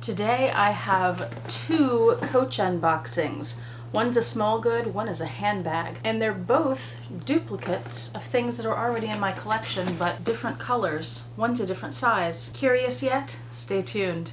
Today I have two Coach unboxings. One's a small good, one is a handbag. And they're both duplicates of things that are already in my collection, but different colors. One's a different size. Curious yet? Stay tuned.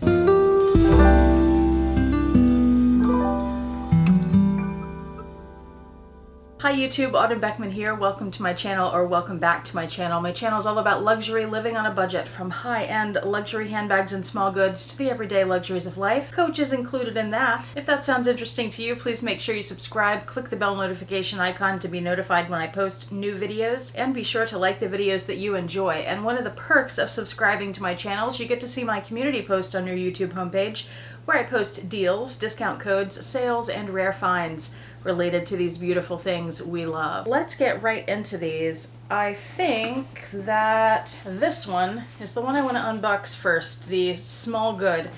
Hi YouTube, Autumn Beckman here. Welcome to my channel, or welcome back to my channel. My channel is all about luxury, living on a budget, from high-end luxury handbags and small goods to the everyday luxuries of life. Coach is included in that. If that sounds interesting to you, please make sure you subscribe, click the bell notification icon to be notified when I post new videos, and be sure to like the videos that you enjoy. And one of the perks of subscribing to my channel is you get to see my community post on your YouTube homepage, where I post deals, discount codes, sales, and rare finds related to these beautiful things we love. Let's get right into these. I think that this one is the one I want to unbox first, the small good.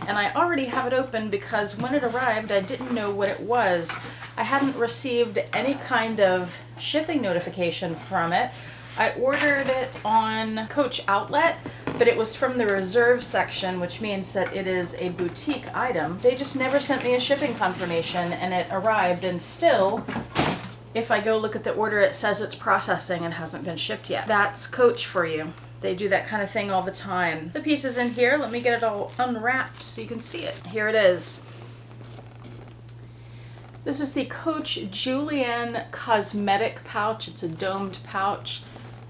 And I already have it open because when it arrived, I didn't know what it was. I hadn't received any kind of shipping notification from it. I ordered it on Coach Outlet, but it was from the reserve section, which means that it is a boutique item. They just never sent me a shipping confirmation, and it arrived, and still, if I go look at the order, it says it's processing and hasn't been shipped yet. That's Coach for you. They do that kind of thing all the time. The piece is in here. Let me get it all unwrapped so you can see it. Here it is. This is the Coach Julienne cosmetic pouch. It's a domed pouch.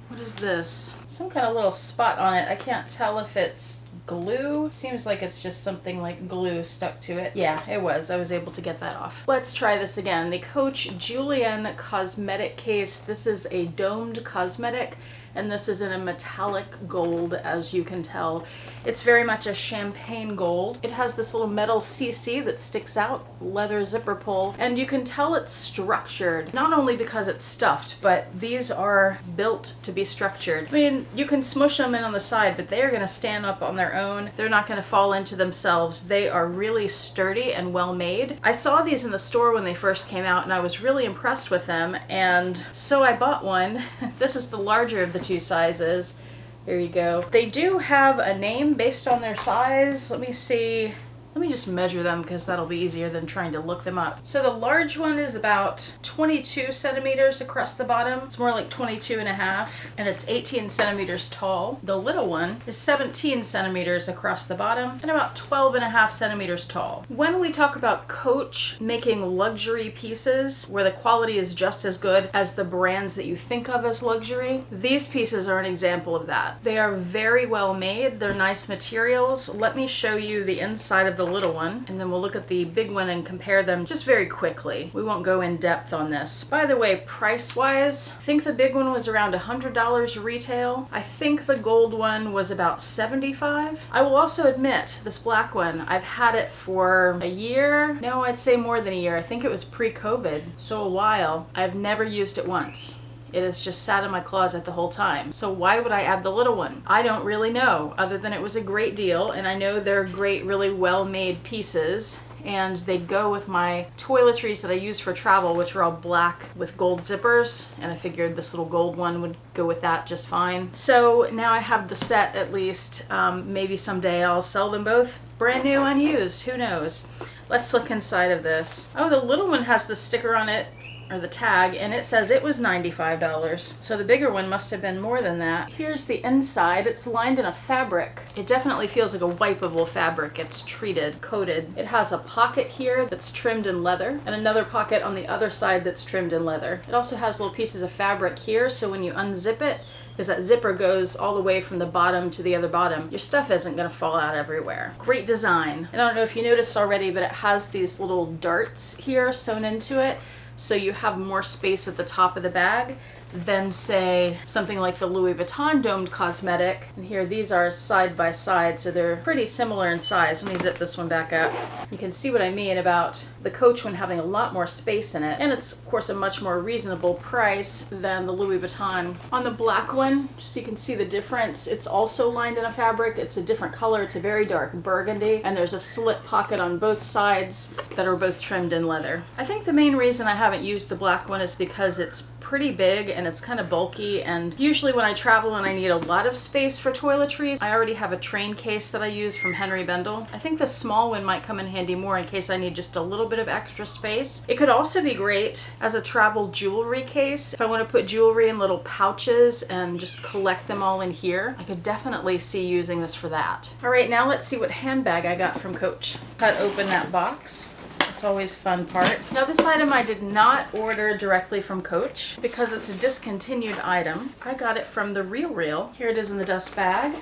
What is this? Some kind of little spot on it. I can't tell if it's glue. It seems like it's just something like glue stuck to it. Yeah, it was. I was able to get that off. Let's try this again. The Coach Julienne cosmetic case. This is a domed cosmetic, and this is in a metallic gold, as you can tell. It's very much a champagne gold. It has this little metal CC that sticks out, leather zipper pull, and you can tell it's structured, not only because it's stuffed, but these are built to be structured. I mean, you can smush them in on the side, but they are going to stand up on their own. They're not going to fall into themselves. They are really sturdy and well made. I saw these in the store when they first came out, and I was really impressed with them, and so I bought one. This is the larger of the two sizes. There you go. They do have a name based on their size. Let me see. Let me just measure them because that'll be easier than trying to look them up. So the large one is about 22 centimeters across the bottom. It's more like 22 and a half, and it's 18 centimeters tall. The little one is 17 centimeters across the bottom and about 12 and a half centimeters tall. When we talk about Coach making luxury pieces where the quality is just as good as the brands that you think of as luxury, these pieces are an example of that. They are very well made. They're nice materials. Let me show you the inside of the little one, and then we'll look at the big one and compare them just very quickly. We won't go in depth on this. By the way, price-wise, I think the big one was around $100 retail. I think the gold one was about $75. I will also admit, this black one, I've had it for a year. No, I'd say more than a year. I think it was pre-COVID, so a while. I've never used it once. It has just sat in my closet the whole time. So why would I add the little one? I don't really know, other than it was a great deal, and I know they're great, really well-made pieces, and they go with my toiletries that I use for travel, which are all black with gold zippers, and I figured this little gold one would go with that just fine. So now I have the set at least. Maybe someday I'll sell them both brand new, unused, who knows. Let's look inside of this. Oh, the little one has the sticker on it, or the tag, and it says it was $95. So the bigger one must have been more than that. Here's the inside. It's lined in a fabric. It definitely feels like a wipeable fabric. It's treated, coated. It has a pocket here that's trimmed in leather, and another pocket on the other side that's trimmed in leather. It also has little pieces of fabric here, so when you unzip it, because that zipper goes all the way from the bottom to the other bottom, your stuff isn't going to fall out everywhere. Great design. I don't know if you noticed already, but it has these little darts here sewn into it, so you have more space at the top of the bag than, say, something like the Louis Vuitton domed cosmetic. And here, these are side by side, so they're pretty similar in size. Let me zip this one back up. You can see what I mean about the Coach one having a lot more space in it, and it's, of course, a much more reasonable price than the Louis Vuitton. On the black one, just so you can see the difference, it's also lined in a fabric. It's a different color. It's a very dark burgundy, and there's a slit pocket on both sides that are both trimmed in leather. I think the main reason I haven't used the black one is because it's pretty big and it's kind of bulky, and usually when I travel and I need a lot of space for toiletries, I already have a train case that I use from Henry Bendel. I think the small one might come in handy more in case I need just a little bit of extra space. It could also be great as a travel jewelry case. If I want to put jewelry in little pouches and just collect them all in here, I could definitely see using this for that. All right, now let's see what handbag I got from Coach. Cut open that box. It's always a fun part. Now this item I did not order directly from Coach because it's a discontinued item. I got it from the Real. Here it is in the dust bag.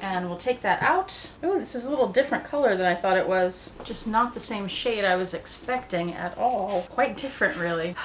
And we'll take that out. Oh, this is a little different color than I thought it was. Just not the same shade I was expecting at all. Quite different, really.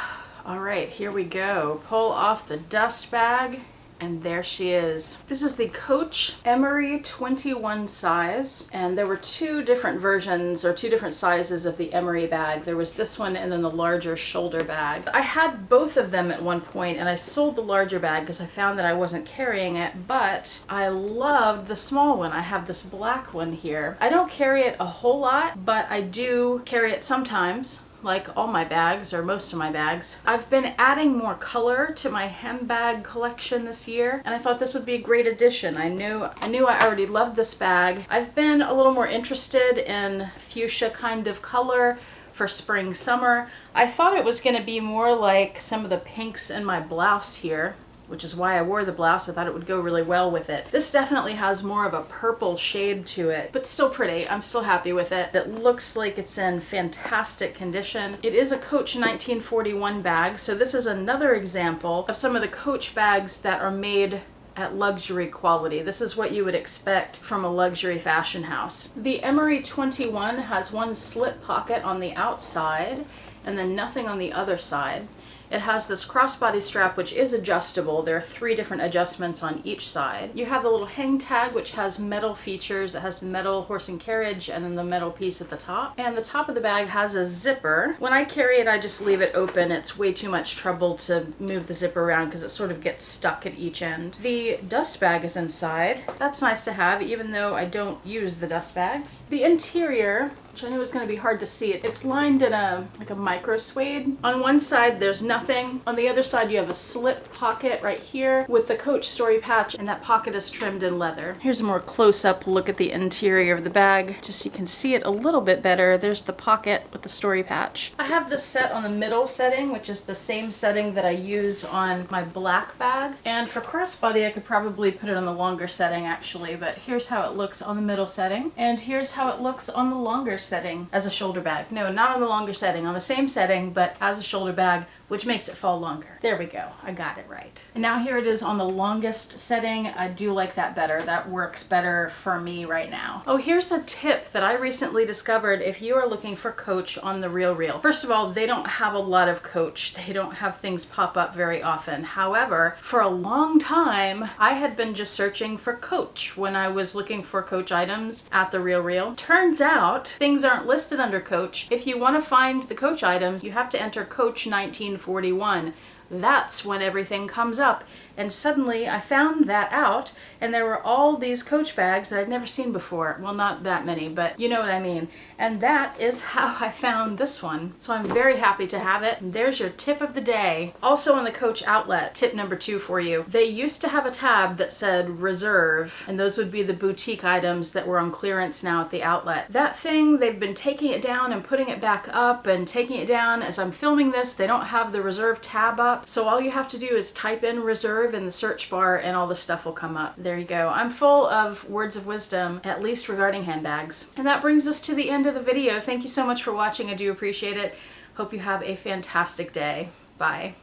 All right, here we go. Pull off the dust bag. And there she is. This is the Coach Emery 21 size, and there were two different versions or two different sizes of the Emery bag. There was this one and then the larger shoulder bag. I had both of them at one point and I sold the larger bag because I found that I wasn't carrying it, but I loved the small one. I have this black one here. I don't carry it a whole lot, but I do carry it sometimes. Like all my bags, or most of my bags. I've been adding more color to my handbag collection this year, and I thought this would be a great addition. I knew I already loved this bag. I've been a little more interested in fuchsia kind of color for spring, summer. I thought it was gonna be more like some of the pinks in my blouse here, which is why I wore the blouse. I thought it would go really well with it. This definitely has more of a purple shade to it, but still pretty. I'm still happy with it. It looks like it's in fantastic condition. It is a Coach 1941 bag, so this is another example of some of the Coach bags that are made at luxury quality. This is what you would expect from a luxury fashion house. The Emery 21 has one slip pocket on the outside and then nothing on the other side. It has this crossbody strap which is adjustable. There are 3 different adjustments on each side. You have the little hang tag which has metal features. It has the metal horse and carriage and then the metal piece at the top. And the top of the bag has a zipper. When I carry it, I just leave it open. It's way too much trouble to move the zipper around because it sort of gets stuck at each end. The dust bag is inside. That's nice to have even though I don't use the dust bags. The interior, which I knew was going to be hard to see, it's lined in a micro suede. On one side there's nothing. On the other side you have a slip pocket right here with the Coach story patch, and that pocket is trimmed in leather. Here's a more close-up look at the interior of the bag, just so you can see it a little bit better. There's the pocket with the story patch. I have this set on the middle setting, which is the same setting that I use on my black bag. And for crossbody I could probably put it on the longer setting actually, but here's how it looks on the middle setting. And here's how it looks on the longer setting as a shoulder bag. No, not on the longer setting, on the same setting, but as a shoulder bag, which makes it fall longer. There we go, I got it right. And now here it is on the longest setting. I do like that better. That works better for me right now. Oh, here's a tip that I recently discovered if you are looking for Coach on the Real. First of all, they don't have a lot of Coach. They don't have things pop up very often. However, for a long time, I had been just searching for Coach when I was looking for Coach items at the Real. Turns out, things aren't listed under Coach. If you want to find the Coach items, you have to enter Coach 1941. That's when everything comes up. And suddenly I found that out, and there were all these Coach bags that I'd never seen before. Well, not that many, but you know what I mean. And that is how I found this one. So I'm very happy to have it. And there's your tip of the day. Also on the Coach outlet, tip number 2 for you. They used to have a tab that said reserve, and those would be the boutique items that were on clearance now at the outlet. That thing, they've been taking it down and putting it back up and taking it down. As I'm filming this, they don't have the reserve tab up. So all you have to do is type in reserve in the search bar and all the stuff will come up. There you go. I'm full of words of wisdom, at least regarding handbags. And that brings us to the end of the video. Thank you so much for watching. I do appreciate it. Hope you have a fantastic day. Bye.